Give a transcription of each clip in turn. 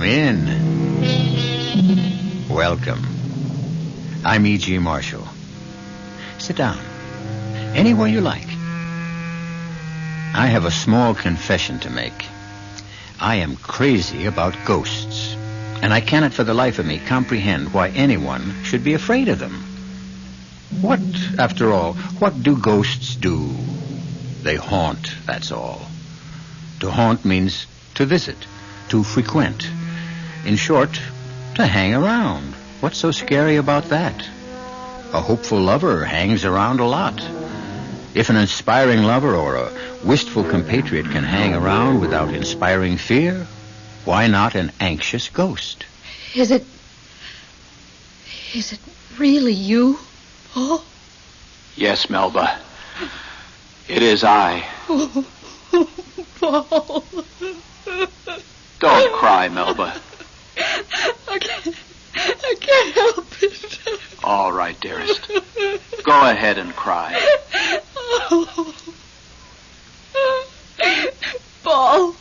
Come in. Welcome. I'm E.G. Marshall. Sit down. Anywhere you like. I have a small confession to make. I am crazy about ghosts, and I cannot for the life of me comprehend why anyone should be afraid of them. What, after all, what do ghosts do? They haunt, that's all. To haunt means to visit, to frequent. In short, to hang around. What's so scary about that? A hopeful lover hangs around a lot. If an inspiring lover or a wistful compatriot can hang around without inspiring fear, why not an anxious ghost? Is it really you, Paul? Yes, Melba. It is I. Oh, Paul. Don't cry, Melba. I can't help it. All right, dearest. Go ahead and cry. Oh.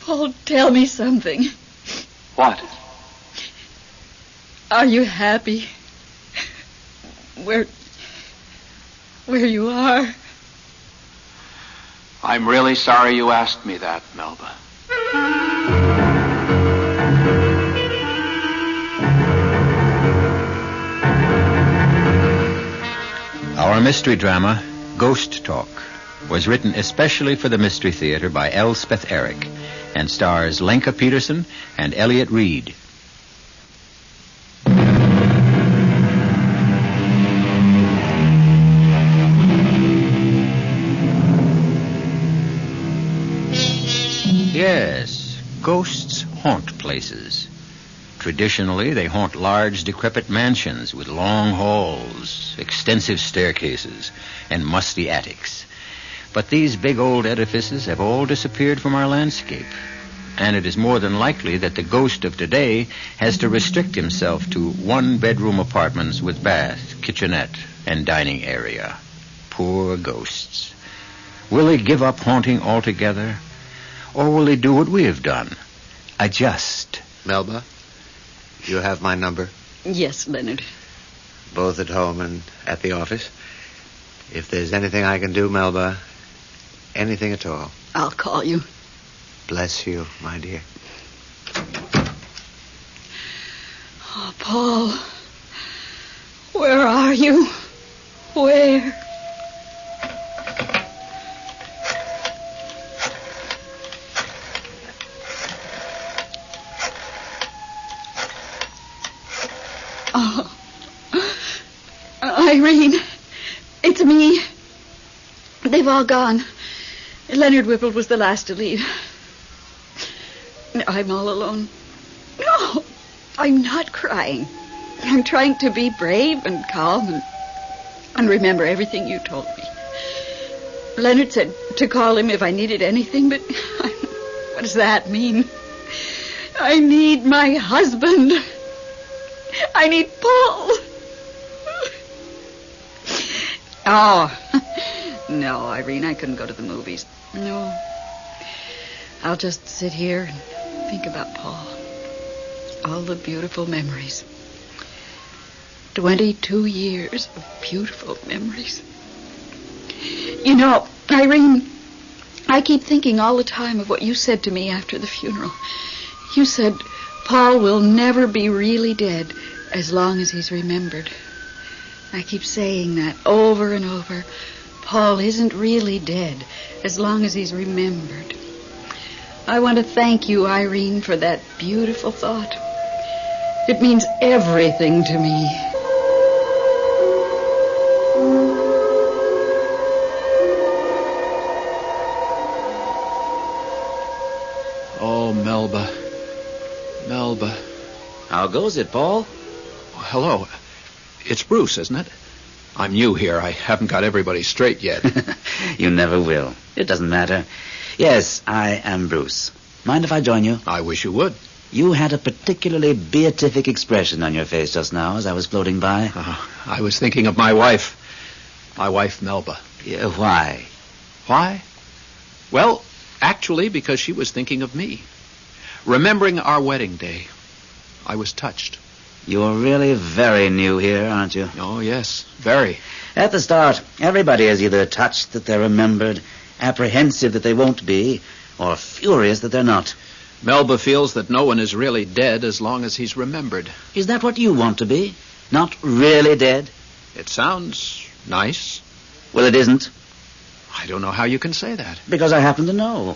Paul, tell me something. What? Are you happy? Where you are? I'm really sorry you asked me that, Melba. Our mystery drama, Ghost Talk, was written especially for the Mystery Theater by Elspeth Eric and stars Lenka Peterson and Elliot Reed. Yes, ghosts haunt places. Traditionally, they haunt large, decrepit mansions with long halls, extensive staircases, and musty attics. But these big old edifices have all disappeared from our landscape, and it is more than likely that the ghost of today has to restrict himself to one-bedroom apartments with bath, kitchenette, and dining area. Poor ghosts. Will they give up haunting altogether, or will they do what we have done? Adjust. Melba, you have my number? Yes, Leonard. Both at home and at the office. If there's anything I can do, Melba, anything at all. I'll call you. Bless you, my dear. Oh, Paul. Where are you? Where? Oh. Irene, it's me. They've all gone. Leonard Whipple was the last to leave. I'm all alone. No, I'm not crying. I'm trying to be brave and calm and remember everything you told me. Leonard said to call him if I needed anything, but what does that mean? I need my husband. I need Paul. Oh, no, Irene, I couldn't go to the movies. No. I'll just sit here and think about Paul. All the beautiful memories. 22 years of beautiful memories. You know, Irene, I keep thinking all the time of what you said to me after the funeral. You said Paul will never be really dead as long as he's remembered. I keep saying that over and over. Paul isn't really dead as long as he's remembered. I want to thank you, Irene, for that beautiful thought. It means everything to me. Oh, Melba. Melba. How goes it, Paul? Hello. It's Bruce, isn't it? I'm new here. I haven't got everybody straight yet. You never will. It doesn't matter. Yes, I am Bruce. Mind if I join you? I wish you would. You had a particularly beatific expression on your face just now as I was floating by. I was thinking of my wife. My wife, Melba. Yeah, why? Why? Well, actually, because she was thinking of me. remembering our wedding day. I was touched. You're really very new here, aren't you? Oh, yes, very. At the start, everybody is either touched that they're remembered, apprehensive that they won't be, or furious that they're not. Melba feels that no one is really dead as long as he's remembered. Is that what you want to be? Not really dead? It sounds nice. Well, it isn't. I don't know how you can say that. Because I happen to know.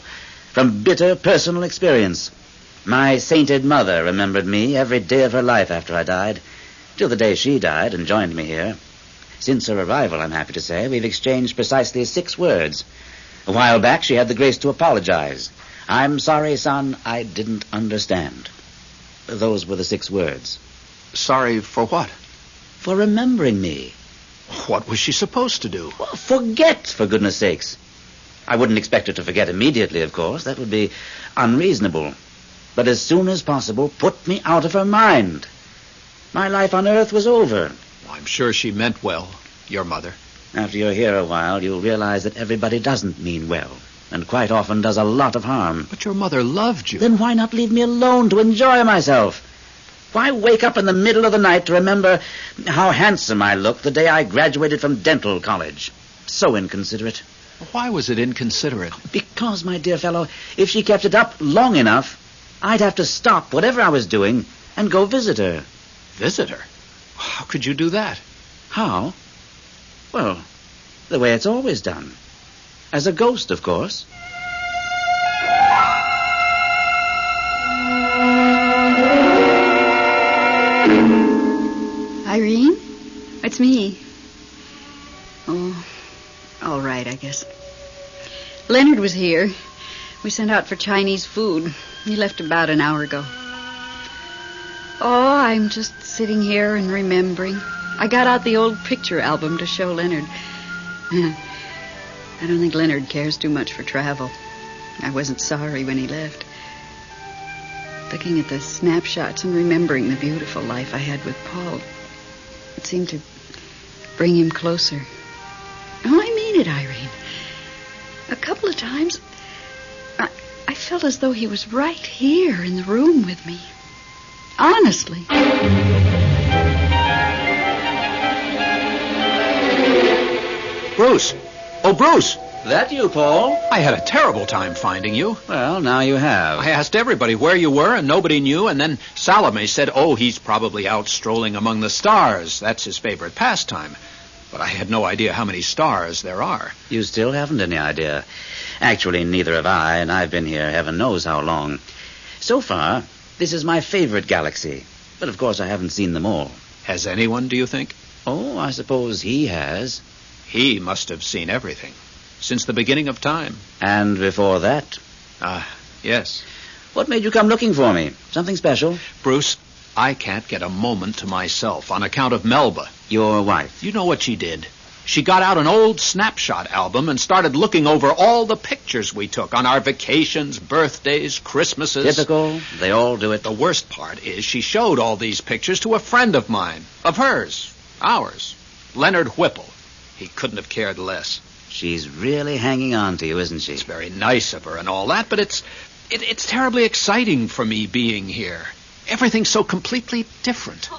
From bitter personal experience. My sainted mother remembered me every day of her life after I died, till the day she died and joined me here. Since her arrival, I'm happy to say, we've exchanged precisely 6 words. A while back, she had the grace to apologize. I'm sorry, son, I didn't understand. Those were the 6 words. Sorry for what? For remembering me. What was she supposed to do? Well, forget, for goodness sakes. I wouldn't expect her to forget immediately, of course. That would be unreasonable. But as soon as possible, put me out of her mind. My life on Earth was over. I'm sure she meant well, your mother. After you're here a while, you'll realize that everybody doesn't mean well, and quite often does a lot of harm. But your mother loved you. Then why not leave me alone to enjoy myself? Why wake up in the middle of the night to remember how handsome I looked the day I graduated from dental college? So inconsiderate. Why was it inconsiderate? Because, my dear fellow, if she kept it up long enough, I'd have to stop whatever I was doing and go visit her. Visit her? How could you do that? How? Well, the way it's always done. As a ghost, of course. Irene? It's me. Oh, all right, I guess. Leonard was here. We sent out for Chinese food. He left about an hour ago. Oh, I'm just sitting here and remembering. I got out the old picture album to show Leonard. I don't think Leonard cares too much for travel. I wasn't sorry when he left. Looking at the snapshots and remembering the beautiful life I had with Paul, it seemed to bring him closer. Oh, I mean it, Irene. A couple of times, I felt as though he was right here in the room with me. Honestly. Bruce! Oh, Bruce! That you, Paul? I had a terrible time finding you. Well, now you have. I asked everybody where you were, and nobody knew, and then Salome said, oh, he's probably out strolling among the stars. That's his favorite pastime. But I had no idea how many stars there are. You still haven't any idea. Actually, neither have I, and I've been here heaven knows how long. So far, this is my favorite galaxy. But of course I haven't seen them all. Has anyone, do you think? Oh, I suppose he has. He must have seen everything. Since the beginning of time. And before that? Yes. What made you come looking for me? Something special? Bruce, I can't get a moment to myself on account of Melba. Your wife. You know what she did? She got out an old snapshot album and started looking over all the pictures we took on our vacations, birthdays, Christmases. Typical. They all do it. The worst part is she showed all these pictures to a friend of mine. Of hers. Ours. Leonard Whipple. He couldn't have cared less. She's really hanging on to you, isn't she? It's very nice of her and all that, but it's terribly exciting for me being here. Everything's so completely different.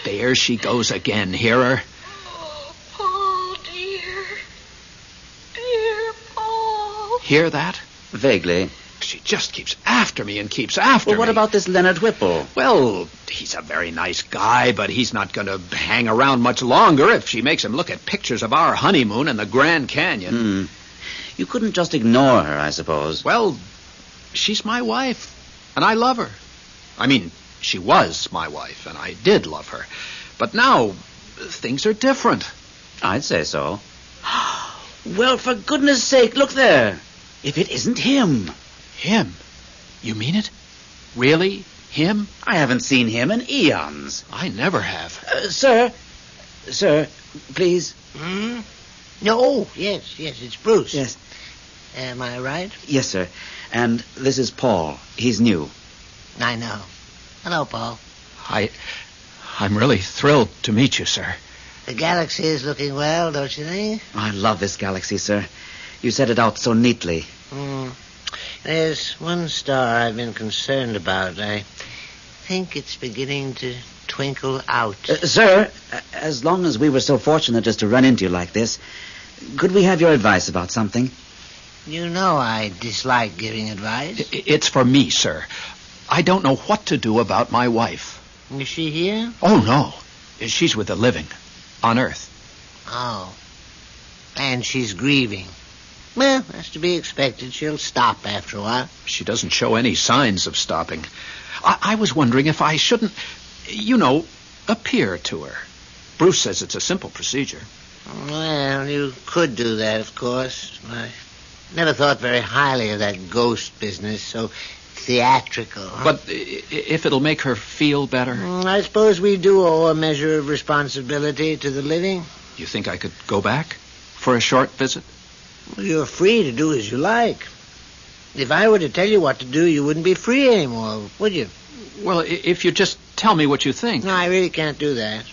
There she goes again. Hear her? Oh, Paul, dear. Dear Paul. Hear that? Vaguely. She just keeps after me and keeps after Well, what me. about this Leonard Whipple? Well, he's a very nice guy, but he's not going to hang around much longer if she makes him look at pictures of our honeymoon in the Grand Canyon. You couldn't just ignore her, I suppose. Well, she's my wife, and I love her. I mean, she was my wife, and I did love her. But now, things are different. I'd say so. Well, for goodness sake, look there. If it isn't him. Him? You mean it? Really? Him? I haven't seen him in eons. I never have. Sir, please. No, yes, it's Bruce. Yes. Am I right? Yes, sir. And this is Paul. He's new. I know. Hello, Paul. I'm really thrilled to meet you, sir. The galaxy is looking well, don't you think? I love this galaxy, sir. You said it out so neatly. There's one star I've been concerned about. I think it's beginning to twinkle out. Sir, as long as we were so fortunate as to run into you like this, could we have your advice about something? You know I dislike giving advice. It's for me, sir. I don't know what to do about my wife. Is she here? Oh, no. She's with the living. On Earth. Oh. And she's grieving. Well, that's to be expected. She'll stop after a while. She doesn't show any signs of stopping. I was wondering if I shouldn't, appear to her. Bruce says it's a simple procedure. Well, you could do that, of course. I never thought very highly of that ghost business, so theatrical. But if it'll make her feel better? I suppose we do owe a measure of responsibility to the living. You think I could go back for a short visit? Well, you're free to do as you like. If I were to tell you what to do, you wouldn't be free anymore, would you? Well, if you just tell me what you think. No, I really can't do that.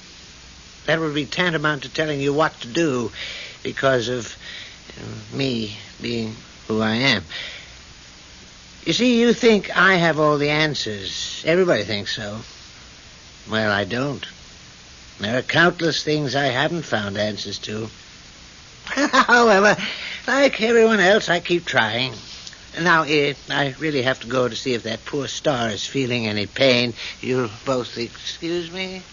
That would be tantamount to telling you what to do because of me being who I am. You see, you think I have all the answers. Everybody thinks so. Well, I don't. There are countless things I haven't found answers to. However, like everyone else, I keep trying. Now, I really have to go to see if that poor star is feeling any pain. You'll both excuse me?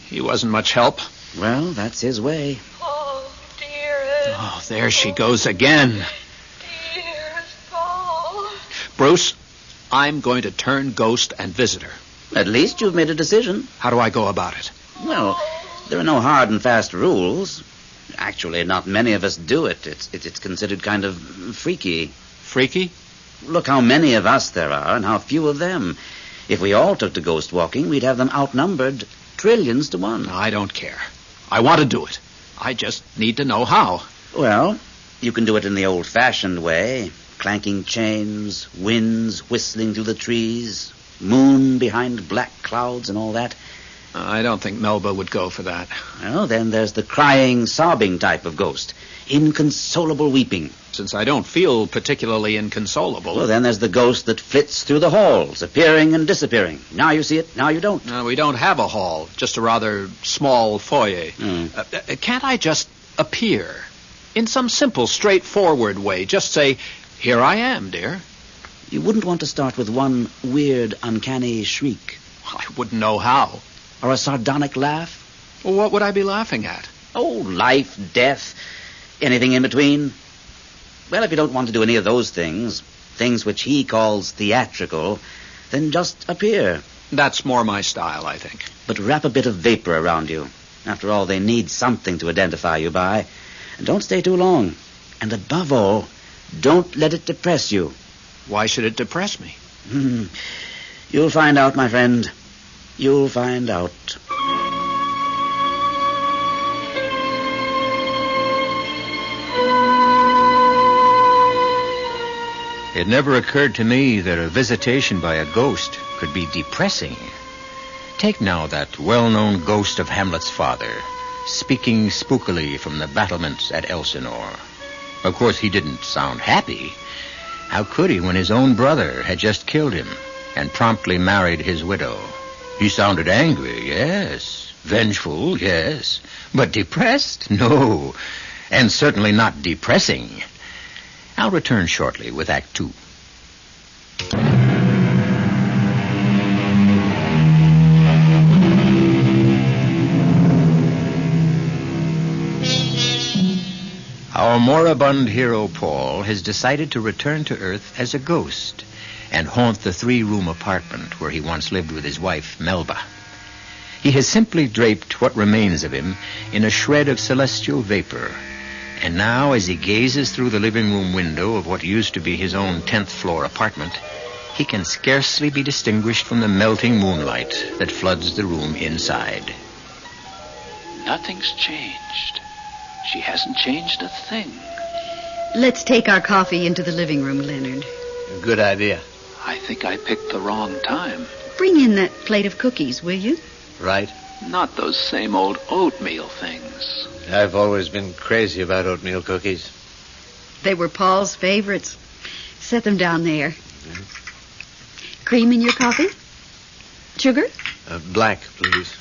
He wasn't much help. Well, that's his way. Oh, dearest. Oh, there she goes again. Dearest Paul. Bruce, I'm going to turn ghost and visit her. At least you've made a decision. How do I go about it? Well, there are no hard and fast rules. Actually, not many of us do it. It's considered kind of freaky. Freaky? Look how many of us there are and how few of them. If we all took to ghost walking, we'd have them outnumbered trillions to one. I don't care. I want to do it. I just need to know how. Well, you can do it in the old-fashioned way. Clanking chains, winds whistling through the trees, moon behind black clouds and all that. I don't think Melba would go for that. Well, then there's the crying, sobbing type of ghost. Inconsolable weeping. Since I don't feel particularly inconsolable. Well, then there's the ghost that flits through the halls, appearing and disappearing. Now you see it, now you don't. We don't have a hall, just a rather small foyer. Can't I just appear? In some simple, straightforward way. Just say, here I am, dear. You wouldn't want to start with one weird, uncanny shriek. I wouldn't know how. Or a sardonic laugh? Well, what would I be laughing at? Oh, life, death, anything in between. Well, if you don't want to do any of those things which he calls theatrical, then just appear. That's more my style, I think. But wrap a bit of vapor around you. After all, they need something to identify you by. And don't stay too long. And above all, don't let it depress you. Why should it depress me? You'll find out, my friend. You'll find out. It never occurred to me that a visitation by a ghost could be depressing. Take now that well-known ghost of Hamlet's father, speaking spookily from the battlements at Elsinore. Of course, he didn't sound happy. How could he when his own brother had just killed him and promptly married his widow? He sounded angry, yes. Vengeful, yes. But depressed? No. And certainly not depressing. I'll return shortly with Act 2. Our moribund hero, Paul, has decided to return to Earth as a ghost and haunt the 3-room apartment where he once lived with his wife, Melba. He has simply draped what remains of him in a shred of celestial vapor. And now, as he gazes through the living room window of what used to be his own 10th floor apartment, he can scarcely be distinguished from the melting moonlight that floods the room inside. Nothing's changed. She hasn't changed a thing. Let's take our coffee into the living room, Leonard. Good idea. I think I picked the wrong time. Bring in that plate of cookies, will you? Right. Not those same old oatmeal things. I've always been crazy about oatmeal cookies. They were Paul's favorites. Set them down there. Cream in your coffee? Sugar? Black, please.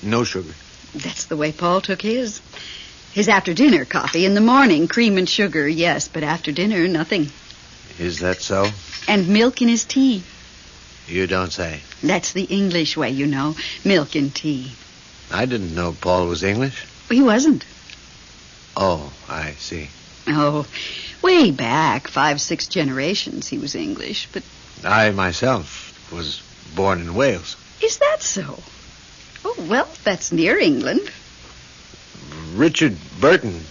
No sugar. That's the way Paul took his. His after-dinner coffee. In the morning, cream and sugar, yes, but after dinner, nothing. Is that so? And milk in his tea. You don't say. That's the English way, you know. Milk and tea. I didn't know Paul was English. He wasn't. Oh, I see. Oh, way back, 5-6 generations, he was English, but... I myself was born in Wales. Is that so? Oh, well, that's near England. Richard Burton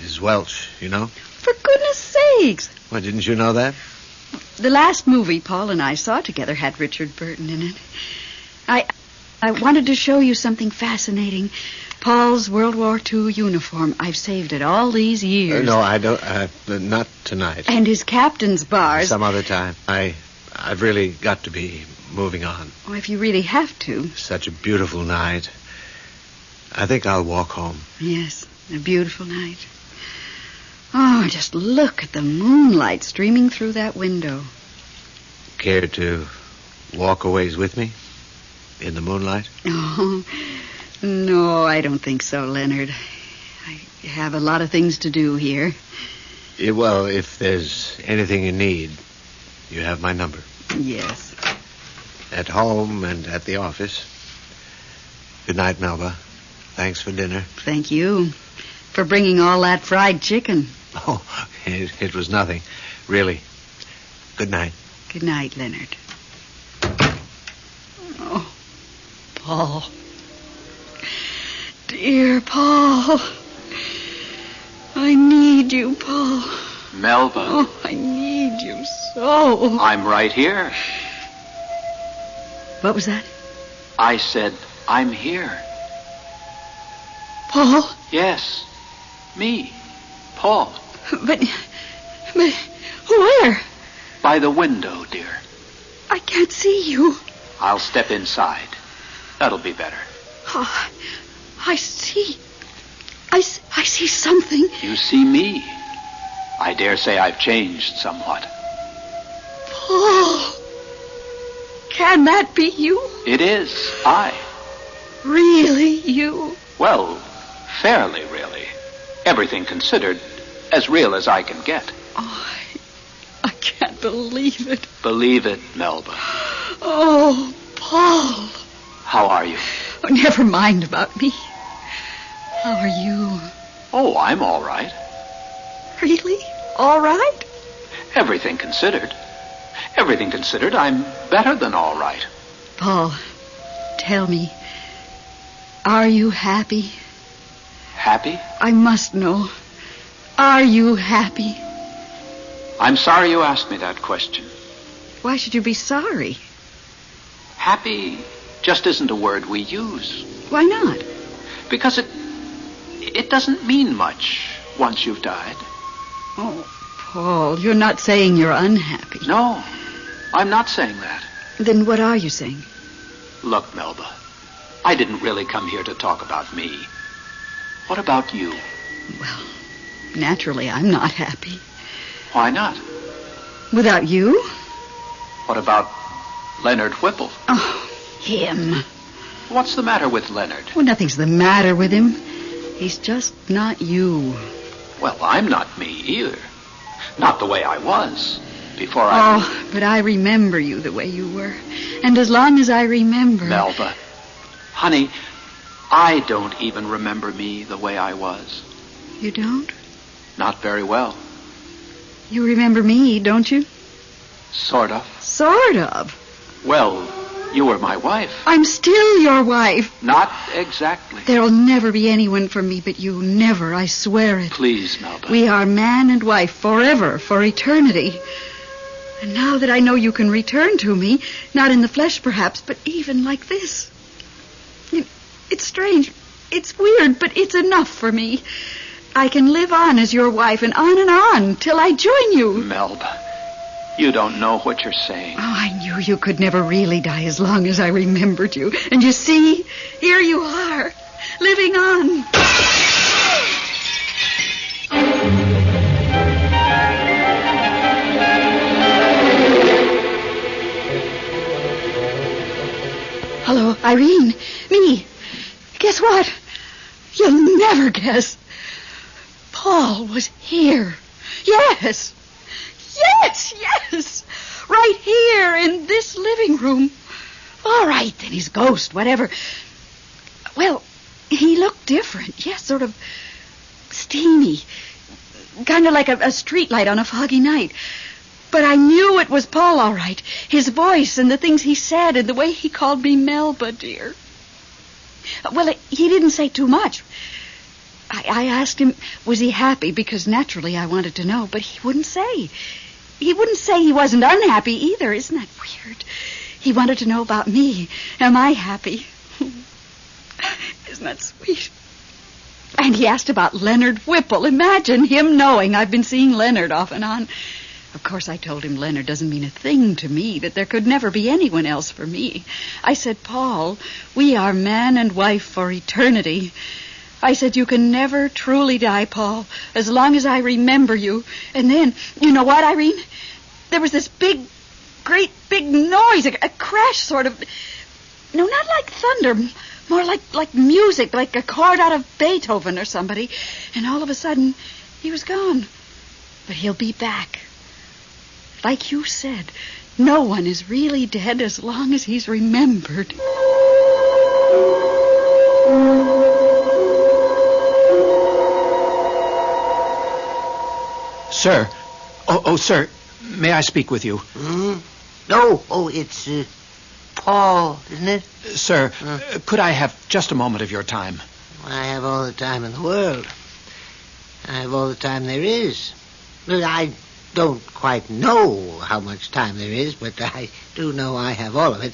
is Welsh, you know. For goodness sakes. Well, didn't you know that? The last movie Paul and I saw together had Richard Burton in it. I wanted to show you something fascinating. Paul's World War II uniform. I've saved it all these years. No, I don't. Not tonight. And his captain's bars. Some other time. I've really got to be moving on. Oh, if you really have to. Such a beautiful night. I think I'll walk home. Yes, a beautiful night. Oh, just look at the moonlight streaming through that window. Care to walk a ways with me? In the moonlight? Oh, no, I don't think so, Leonard. I have a lot of things to do here. Yeah, well, if there's anything you need, you have my number. Yes. At home and at the office. Good night, Melba. Thanks for dinner. Thank you for bringing all that fried chicken. Oh, it was nothing. Really. Good night. Good night, Leonard. Oh, Paul. Dear Paul. I need you, Paul. Melba. Oh, I need you so. I'm right here. What was that? I said, I'm here. Paul? Yes, me, Paul. But where? By the window, dear. I can't see you. I'll step inside. That'll be better. Oh, I see something. You see me. I dare say I've changed somewhat. Paul, can that be you? It is, I. Really you? Well, fairly really. Everything considered, as real as I can get. Oh, I can't believe it. Believe it, Melba. Oh, Paul. How are you? Oh, never mind about me. How are you? Oh, I'm all right. Really? All right? Everything considered. Everything considered, I'm better than all right. Paul, tell me, are you happy? Happy? I must know. Are you happy? I'm sorry you asked me that question. Why should you be sorry? Happy just isn't a word we use. Why not? Because it doesn't mean much once you've died. Oh, Paul, you're not saying you're unhappy. No, I'm not saying that. Then what are you saying? Look, Melba, I didn't really come here to talk about me. What about you? Well, naturally, I'm not happy. Why not? Without you? What about Leonard Whipple? Oh, him. What's the matter with Leonard? Well, nothing's the matter with him. He's just not you. Well, I'm not me either. Not the way I was before I... Oh, but I remember you the way you were. And as long as I remember... Melba, honey, I don't even remember me the way I was. You don't? Not very well. You remember me, don't you? Sort of. Sort of. Well, you were my wife. I'm still your wife. Not exactly. There'll never be anyone for me but you. Never, I swear it. Please, Melba. We are man and wife forever, for eternity. And now that I know you can return to me, not in the flesh perhaps, but even like this. It's strange. It's weird, but it's enough for me. I can live on as your wife and on till I join you. Melba, You don't know what you're saying. Oh, I knew you could never really die as long as I remembered you. And you see, here you are, living on. Hello, Irene. Me. Guess what? You'll never guess. Paul was here. Yes. Yes. Right here in this living room. All right, then his ghost, whatever. Well, he looked different. Yes, sort of steamy. Kind of like a street light on a foggy night. But I knew it was Paul, all right. His voice and the things he said and the way he called me Melba, dear. Well, he didn't say too much. I asked him, was he happy? Because naturally I wanted to know, but he wouldn't say. He wouldn't say he wasn't unhappy either. Isn't that weird? He wanted to know about me. Am I happy? Isn't that sweet? And he asked about Leonard Whipple. Imagine him knowing I've been seeing Leonard off and on. Of course, I told him Leonard doesn't mean a thing to me, that there could never be anyone else for me. I said, Paul, we are man and wife for eternity. I said, you can never truly die, Paul, as long as I remember you. And then, you know what, Irene? There was this great big noise, a crash sort of. No, not like thunder, more like music, like a chord out of Beethoven or somebody. And all of a sudden, he was gone. But he'll be back. Like you said, no one is really dead as long as he's remembered. Sir. Sir, may I speak with you? No. Oh, it's Paul, isn't it? Sir, could I have just a moment of your time? I have all the time in the world. I have all the time there is. Look, I don't quite know how much time there is, but I do know I have all of it.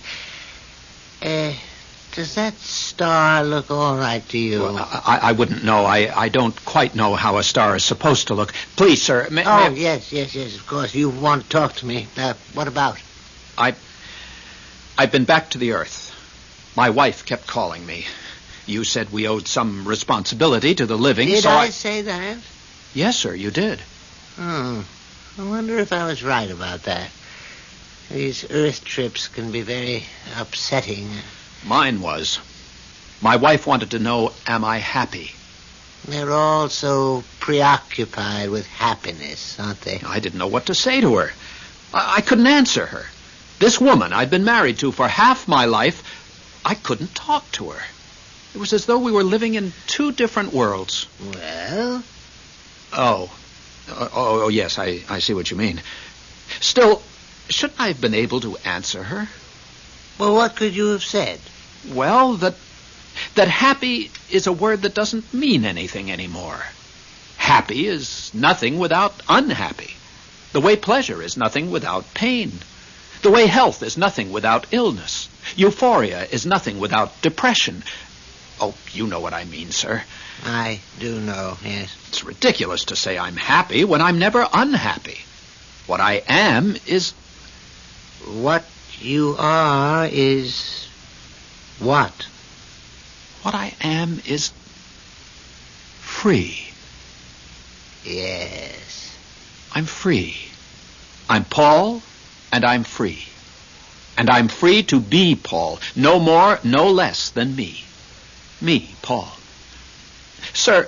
Does that star look all right to you? Well, I wouldn't know. I don't quite know how a star is supposed to look. Please, sir. Yes, of course. You want to talk to me. What about? I've been back to the earth. My wife kept calling me. You said we owed some responsibility to the living, Did I say that? Yes, sir, you did. I wonder if I was right about that. These earth trips can be very upsetting. Mine was. My wife wanted to know, am I happy? They're all so preoccupied with happiness, aren't they? I didn't know what to say to her. I couldn't answer her. This woman I'd been married to for half my life, I couldn't talk to her. It was as though we were living in two different worlds. Well? Oh, yes, I see what you mean. Still, shouldn't I have been able to answer her? Well, what could you have said? Well, that happy is a word that doesn't mean anything anymore. Happy is nothing without unhappy. The way pleasure is nothing without pain. The way health is nothing without illness. Euphoria is nothing without depression. Oh, you know what I mean, sir. I do know, yes. It's ridiculous to say I'm happy when I'm never unhappy. What I am is... What you are is... what? What I am is... free. Yes. I'm free. I'm Paul, and I'm free. And I'm free to be Paul, no more, no less than me. Me, Paul. Sir,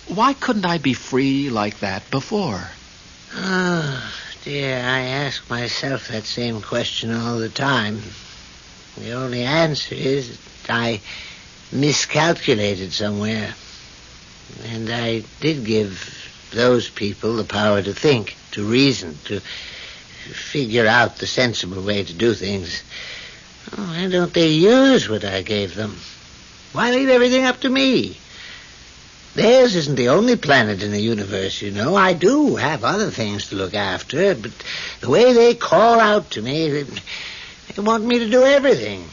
why couldn't I be free like that before? Oh, dear, I ask myself that same question all the time. The only answer is that I miscalculated somewhere. And I did give those people the power to think, to reason, to figure out the sensible way to do things. Oh, why don't they use what I gave them? Why leave everything up to me? Theirs isn't the only planet in the universe, you know. I do have other things to look after, but the way they call out to me, they want me to do everything.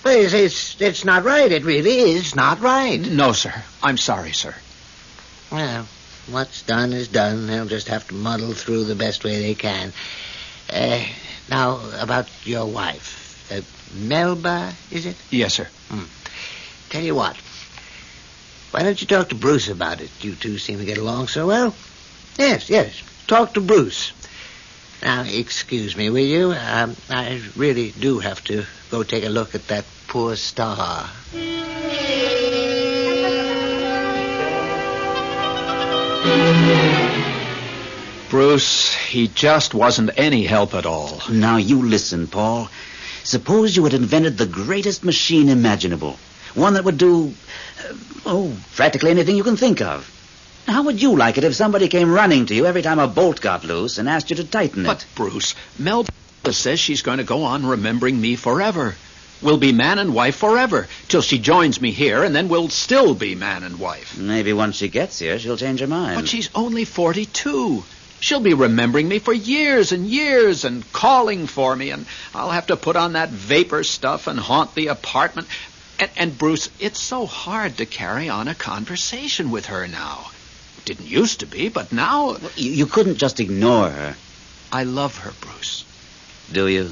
Well, it's not right. It really is not right. No, sir. I'm sorry, sir. Well, what's done is done. They'll just have to muddle through the best way they can. Now, about your wife. Melba, is it? Yes, sir. Tell you what. Why don't you talk to Bruce about it? You two seem to get along so well. Yes. Talk to Bruce. Now, excuse me, will you? I really do have to go take a look at that poor star. Bruce, he just wasn't any help at all. Now, you listen, Paul. Suppose you had invented the greatest machine imaginable. One that would do, practically anything you can think of. How would you like it if somebody came running to you every time a bolt got loose and asked you to tighten it? But, Bruce, Melba says she's going to go on remembering me forever. We'll be man and wife forever, till she joins me here, and then we'll still be man and wife. Maybe once she gets here, she'll change her mind. But she's only 42. She'll be remembering me for years and years and calling for me, and I'll have to put on that vapor stuff and haunt the apartment. And Bruce, it's so hard to carry on a conversation with her now. It didn't used to be, but now... Well, you couldn't just ignore her. I love her, Bruce. Do you?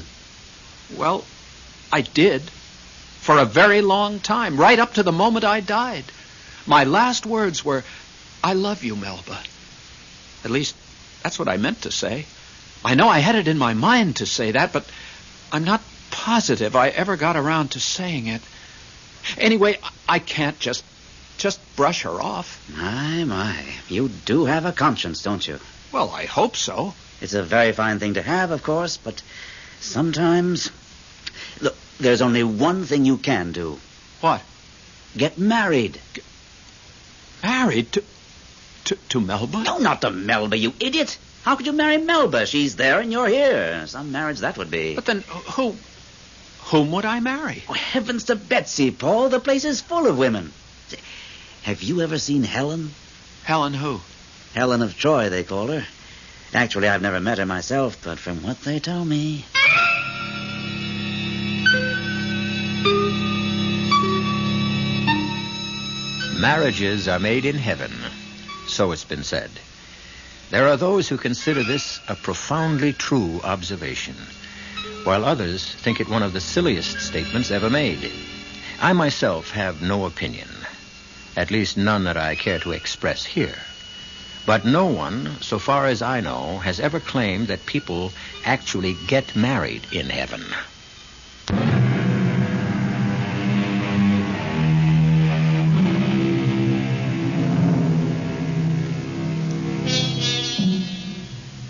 Well, I did. For a very long time, right up to the moment I died. My last words were, I love you, Melba. At least, that's what I meant to say. I know I had it in my mind to say that, but I'm not positive I ever got around to saying it. Anyway, I can't just brush her off. My. You do have a conscience, don't you? Well, I hope so. It's a very fine thing to have, of course, but sometimes... Look, there's only one thing you can do. What? Get married. Married to Melba? No, not to Melba, you idiot. How could you marry Melba? She's there and you're here. Some marriage that would be. But then whom would I marry? Oh, heavens to Betsy, Paul. The place is full of women. Have you ever seen Helen? Helen who? Helen of Troy, they call her. Actually, I've never met her myself, but from what they tell me... Marriages are made in heaven, so it's been said. There are those who consider this a profoundly true observation, while others think it one of the silliest statements ever made. I myself have no opinion, at least none that I care to express here. But no one, so far as I know, has ever claimed that people actually get married in heaven.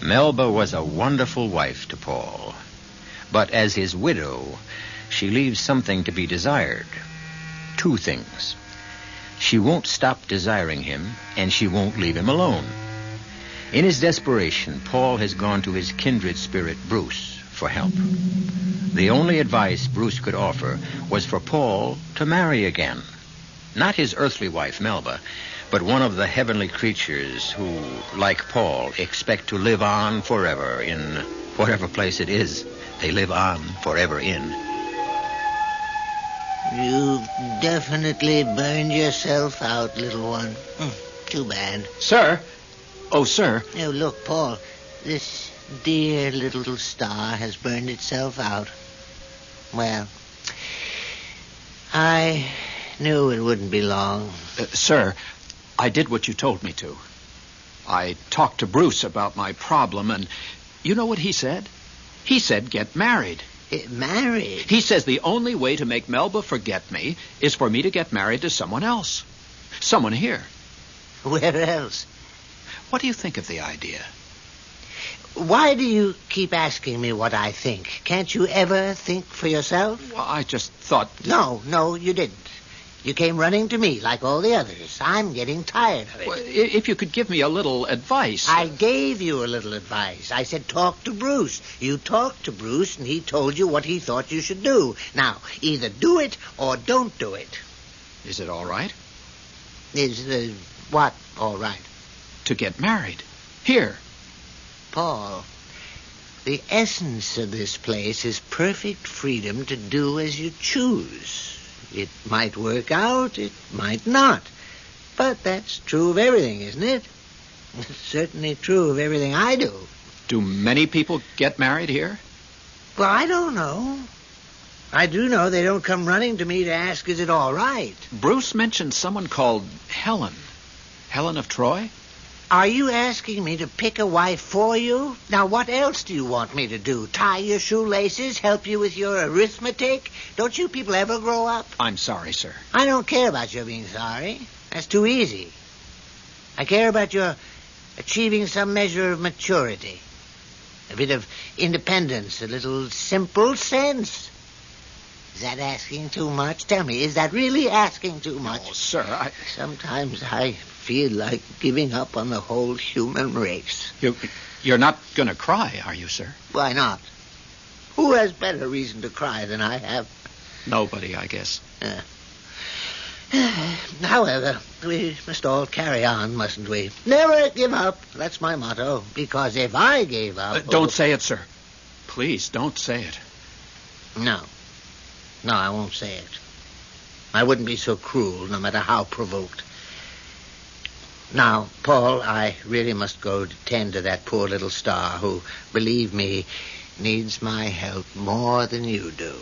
Melba was a wonderful wife to Paul. But as his widow, she leaves something to be desired. Two things. She won't stop desiring him, and she won't leave him alone. In his desperation, Paul has gone to his kindred spirit, Bruce, for help. The only advice Bruce could offer was for Paul to marry again. Not his earthly wife, Melba, but one of the heavenly creatures who, like Paul, expect to live on forever in whatever place it is they live on forever in. You've definitely burned yourself out, little one. Too bad. Sir? Oh, sir. Oh, look, Paul, this dear little star has burned itself out. Well, I knew it wouldn't be long. Sir, I did what you told me to. I talked to Bruce about my problem, and you know what he said? He said get married. Married? He says the only way to make Melba forget me is for me to get married to someone else. Someone here. Where else? What do you think of the idea? Why do you keep asking me what I think? Can't you ever think for yourself? Well, I just thought... No, you didn't. You came running to me like all the others. I'm getting tired of it. Well, if you could give me a little advice... I gave you a little advice. I said talk to Bruce. You talked to Bruce, and he told you what he thought you should do. Now, either do it or don't do it. Is it all right? Is what all right? To get married. Here. Paul, the essence of this place is perfect freedom to do as you choose. It might work out, it might not. But that's true of everything, isn't it? It's certainly true of everything I do. Do many people get married here? Well, I don't know. I do know they don't come running to me to ask, is it all right? Bruce mentioned someone called Helen. Helen of Troy? Are you asking me to pick a wife for you? Now, what else do you want me to do? Tie your shoelaces? Help you with your arithmetic? Don't you people ever grow up? I'm sorry, sir. I don't care about your being sorry. That's too easy. I care about your achieving some measure of maturity. A bit of independence, a little simple sense. Is that asking too much? Tell me, is that really asking too much? Oh, sir, Sometimes I feel like giving up on the whole human race. You're not going to cry, are you, sir? Why not? Who has better reason to cry than I have? Nobody, I guess. However, we must all carry on, mustn't we? Never give up. That's my motto. Because if I gave up... Don't say it, sir. Please, don't say it. No, I won't say it. I wouldn't be so cruel, no matter how provoked. Now, Paul, I really must go to tend to that poor little star who, believe me, needs my help more than you do.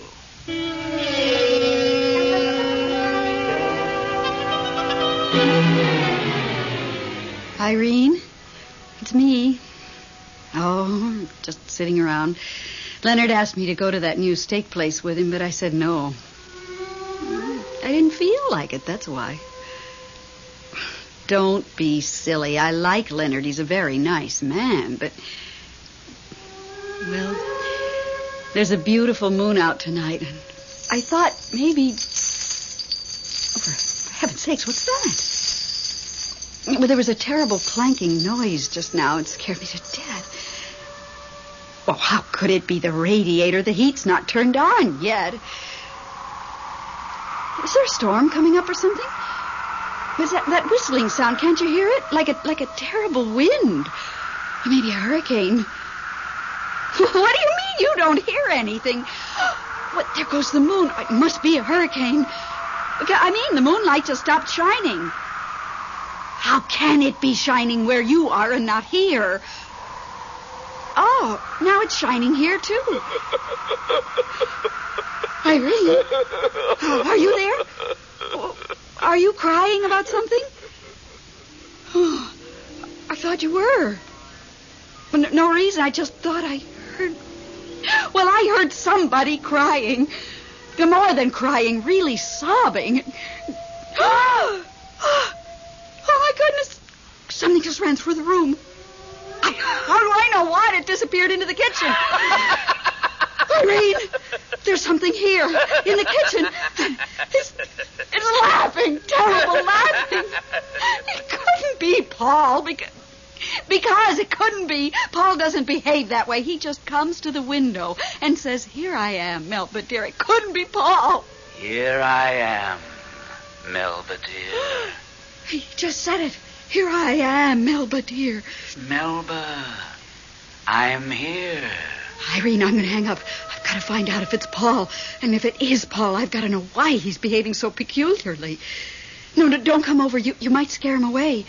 Irene, it's me. Oh, just sitting around. Leonard asked me to go to that new steak place with him, but I said no. I didn't feel like it, that's why. Don't be silly. I like Leonard. He's a very nice man, but... Well, there's a beautiful moon out tonight, and I thought maybe... Oh, for heaven's sakes, what's that? Well, there was a terrible clanking noise just now. It scared me to death. Oh, how could it be the radiator? The heat's not turned on yet. Is there a storm coming up or something? Was that whistling sound? Can't you hear it? Like a terrible wind. Or maybe a hurricane. What do you mean you don't hear anything? What? There goes the moon. It must be a hurricane. I mean, the moonlight just stopped shining. How can it be shining where you are and not here? Oh, now it's shining here, too. Irene, are you there? Are you crying about something? Oh, I thought you were. Well, no reason. I just thought I heard... Well, I heard somebody crying. More than crying, really sobbing. Oh, my goodness. Something just ran through the room. How do I know what? It disappeared into the kitchen. Irene, there's something here in the kitchen. It's laughing, terrible laughing. It couldn't be Paul because it couldn't be. Paul doesn't behave that way. He just comes to the window and says, "Here I am, Melba dear." It couldn't be Paul. Here I am, Melba dear. He just said it. Here I am, Melba dear. Melba, I'm here. Irene, I'm going to hang up. I've got to find out if it's Paul. And if it is Paul, I've got to know why he's behaving so peculiarly. No, don't come over. You might scare him away.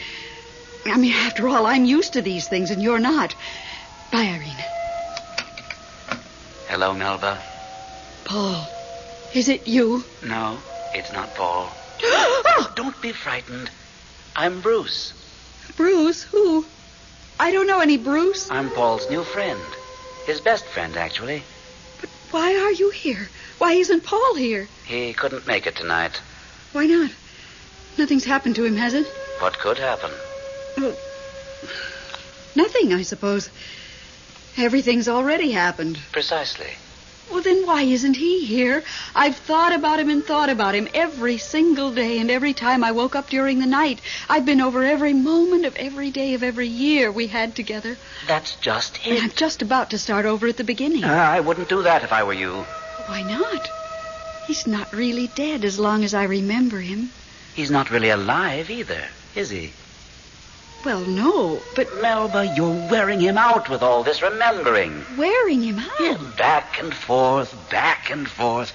I mean, after all, I'm used to these things and you're not. Bye, Irene. Hello, Melba. Paul, is it you? No, it's not Paul. Oh, don't be frightened. I'm Bruce. Bruce? Who? I don't know any Bruce. I'm Paul's new friend. His best friend, actually. But why are you here? Why isn't Paul here? He couldn't make it tonight. Why not? Nothing's happened to him, has it? What could happen? Well, nothing, I suppose. Everything's already happened. Precisely. Well, then why isn't he here? I've thought about him and thought about him every single day, and every time I woke up during the night. I've been over every moment of every day of every year we had together. That's just it. And I'm just about to start over at the beginning. I wouldn't do that if I were you. Why not? He's not really dead as long as I remember him. He's not really alive either, is he? Well, no, but... Melba, you're wearing him out with all this remembering. Wearing him out? Yeah, back and forth, back and forth.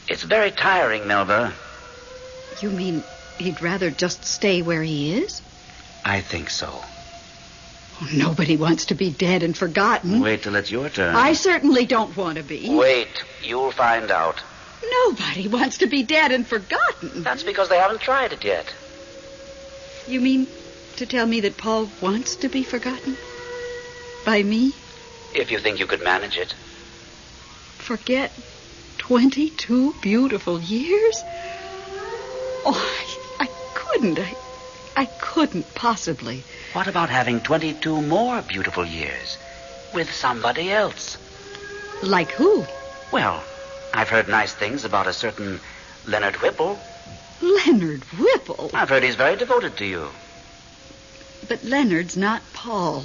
It's very tiring, Melba. You mean he'd rather just stay where he is? I think so. Oh, nobody wants to be dead and forgotten. Wait till it's your turn. I certainly don't want to be. Wait. You'll find out. Nobody wants to be dead and forgotten. That's because they haven't tried it yet. You mean to tell me that Paul wants to be forgotten? By me? If you think you could manage it. Forget 22 beautiful years? Oh, I couldn't. I couldn't possibly. What about having 22 more beautiful years with somebody else? Like who? Well, I've heard nice things about a certain Leonard Whipple. Leonard Whipple? I've heard he's very devoted to you. But Leonard's not Paul.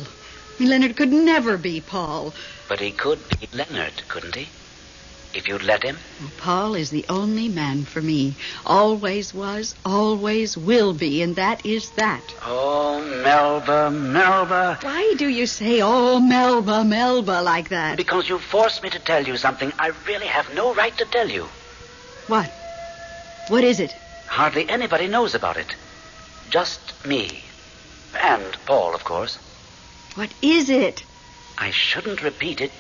I mean, Leonard could never be Paul. But he could be Leonard, couldn't he? If you'd let him. Well, Paul is the only man for me. Always was, always will be, and that is that. Oh, Melba. Why do you say, oh, Melba, like that? Because you forced me to tell you something I really have no right to tell you. What? What is it? Hardly anybody knows about it. Just me. And Paul, of course. What is it? I shouldn't repeat it.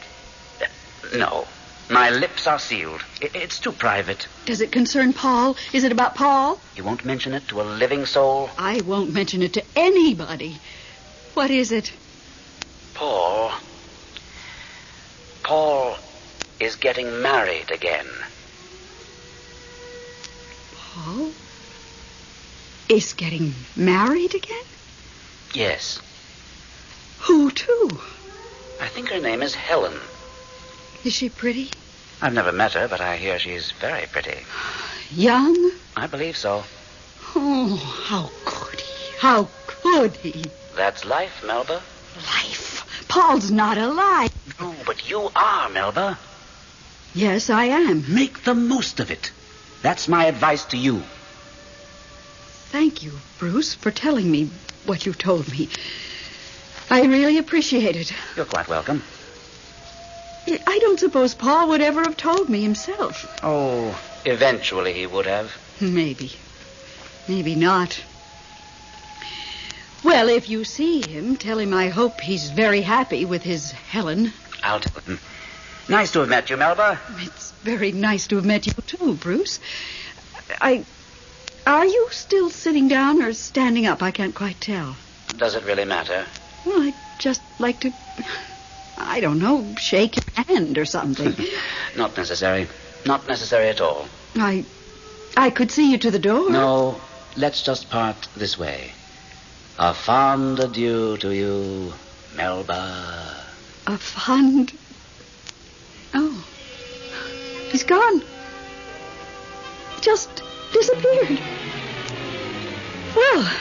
No. My lips are sealed. It's too private. Does it concern Paul? Is it about Paul? You won't mention it to a living soul? I won't mention it to anybody. What is it? Paul is getting married again. Paul is getting married again? Yes. Who to? I think her name is Helen. Is she pretty? I've never met her, but I hear she's very pretty. Young? I believe so. Oh, how could he? How could he? That's life, Melba. Life? Paul's not alive. No, but you are, Melba. Yes, I am. Make the most of it. That's my advice to you. Thank you, Bruce, for telling me what you told me. I really appreciate it. You're quite welcome. I don't suppose Paul would ever have told me himself. Oh, eventually he would have. Maybe. Maybe not. Well, if you see him, tell him I hope he's very happy with his Helen. I'll tell him. Nice to have met you, Melba. It's very nice to have met you, too, Bruce. Are you still sitting down or standing up? I can't quite tell. Does it really matter? Well, I'd just like to, I don't know, shake your hand or something. Not necessary. Not necessary at all. I could see you to the door. No, let's just part this way. A fond adieu to you, Melba. A fond... Oh. He's gone. Just disappeared. Well,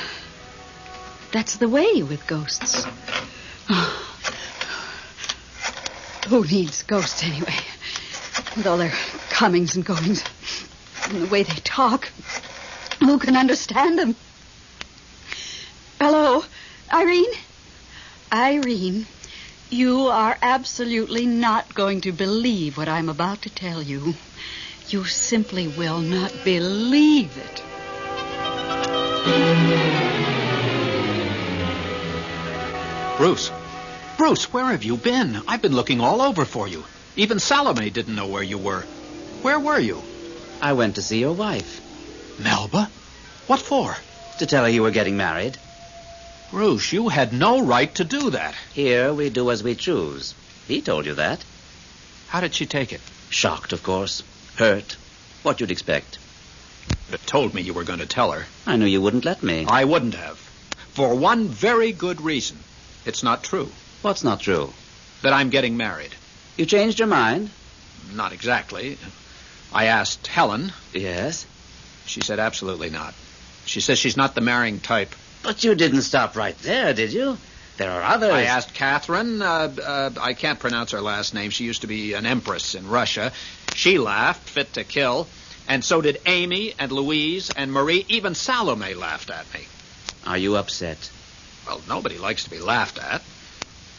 that's the way with ghosts. Who needs ghosts anyway? With all their comings and goings and the way they talk. Who can understand them? Hello, Irene? Irene, you are absolutely not going to believe what I'm about to tell you. You simply will not believe it. Bruce, where have you been? I've been looking all over for you. Even Salome didn't know where you were. Where were you? I went to see your wife. Melba? What for? To tell her you were getting married. Bruce, you had no right to do that. Here we do as we choose. He told you that. How did she take it? Shocked, of course. Hurt. What you'd expect. But told me you were going to tell her. I knew you wouldn't let me. I wouldn't have. For one very good reason. It's not true. What's not true? That I'm getting married. You changed your mind? Not exactly. I asked Helen. Yes? She said absolutely not. She says she's not the marrying type. But you didn't stop right there, did you? There are others. I asked Catherine. I can't pronounce her last name. She used to be an empress in Russia. She laughed, fit to kill. And so did Amy and Louise and Marie. Even Salome laughed at me. Are you upset? Well, nobody likes to be laughed at.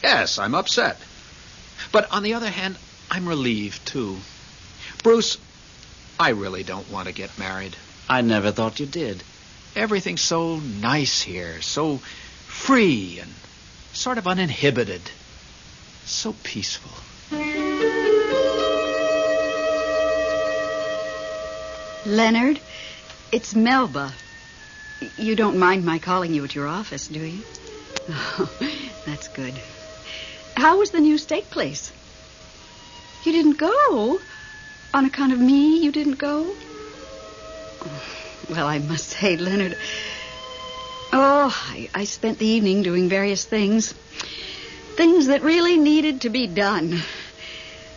Yes, I'm upset. But on the other hand, I'm relieved, too. Bruce, I really don't want to get married. I never thought you did. Everything's so nice here, so free and sort of uninhibited. So peaceful. Leonard, it's Melba. You don't mind my calling you at your office, do you? Oh, that's good. How was the new steak place? You didn't go? On account of me, you didn't go? Well, I must say, Leonard, I spent the evening doing various things. Things that really needed to be done.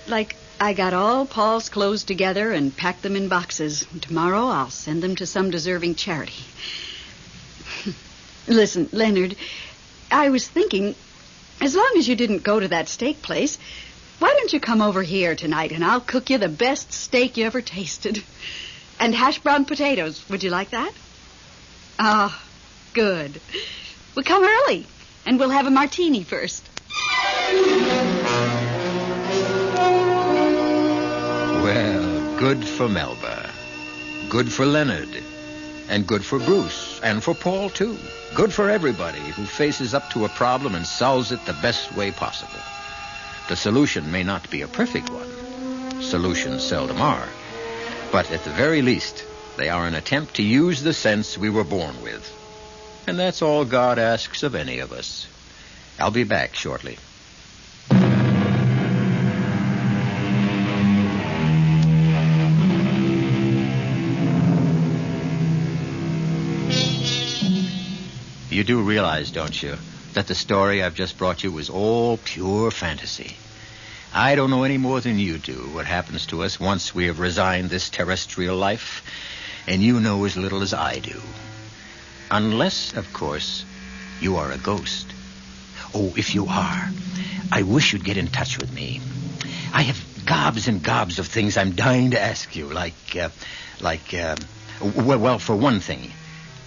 Like, I got all Paul's clothes together and packed them in boxes. Tomorrow I'll send them to some deserving charity. Listen, Leonard, I was thinking, as long as you didn't go to that steak place, why don't you come over here tonight and I'll cook you the best steak you ever tasted. And hash brown potatoes. Would you like that? Oh, good. We'll come early and we'll have a martini first. Well, good for Melba. Good for Leonard. And good for Bruce. And for Paul, too. Good for everybody who faces up to a problem and solves it the best way possible. The solution may not be a perfect one. Solutions seldom are. But at the very least, they are an attempt to use the sense we were born with. And that's all God asks of any of us. I'll be back shortly. You do realize, don't you, that the story I've just brought you is all pure fantasy. I don't know any more than you do what happens to us once we have resigned this terrestrial life, and you know as little as I do. Unless, of course, you are a ghost. Oh, if you are, I wish you'd get in touch with me. I have gobs and gobs of things I'm dying to ask you, well, for one thing,